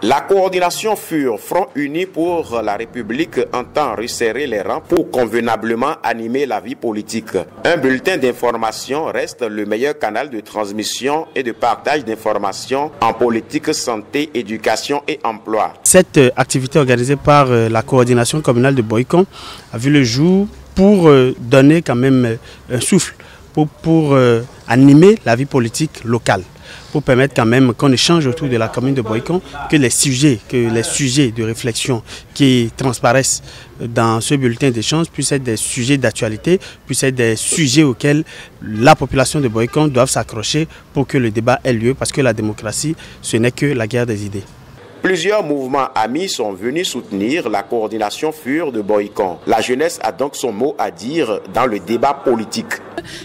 La coordination FUR, Front Uni pour la République, entend resserrer les rangs pour convenablement animer la vie politique. Un bulletin d'information reste le meilleur canal de transmission et de partage d'informations en politique, santé, éducation et emploi. Cette activité organisée par la coordination communale de Boycon a vu le jour pour donner quand même un souffle, pour animer la vie politique locale, pour permettre quand même qu'on échange autour de la commune de Boycon, que les sujets de réflexion qui transparaissent dans ce bulletin d'échange puissent être des sujets d'actualité, puissent être des sujets auxquels la population de Boycon doit s'accrocher pour que le débat ait lieu, parce que la démocratie, ce n'est que la guerre des idées. Plusieurs mouvements amis sont venus soutenir la coordination FUR de Boycon. La jeunesse a donc son mot à dire dans le débat politique.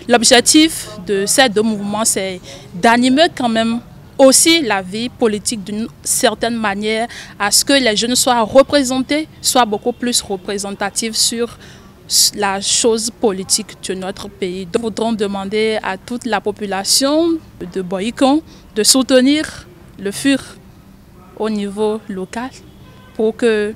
L'objectif de ces deux mouvements, c'est d'animer quand même aussi la vie politique d'une certaine manière, à ce que les jeunes soient représentés, soient beaucoup plus représentatifs sur la chose politique de notre pays. Nous voudrons demander à toute la population de Boycon de soutenir le FUR au niveau local pour que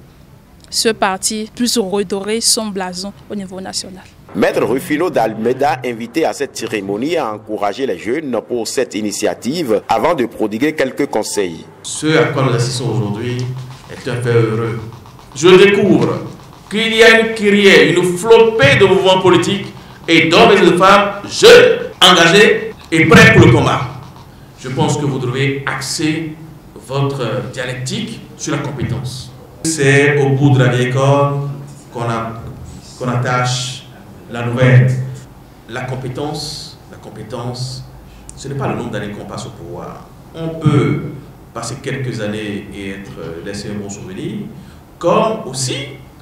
ce parti puisse redorer son blason au niveau national. Maître Rufino d'Almeida, invité à cette cérémonie, a encouragé les jeunes pour cette initiative avant de prodiguer quelques conseils. Ce à quoi nous assistons aujourd'hui est un fait heureux. Je découvre qu'il y a une flopée de mouvements politiques et d'hommes et de femmes jeunes, engagés et prêts pour le combat. Je pense que vous devez axer votre dialectique sur la compétence. C'est au bout de la vieille corde qu'on attache la nouvelle. La compétence, ce n'est pas le nombre d'années qu'on passe au pouvoir. On peut passer quelques années et être laissé un bon souvenir, comme aussi,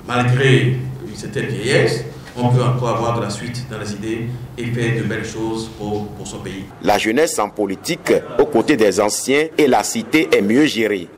malgré une certaine vieillesse, on peut encore avoir de la suite dans les idées et faire de belles choses pour son pays. La jeunesse en politique, aux côtés des anciens, et la cité est mieux gérée.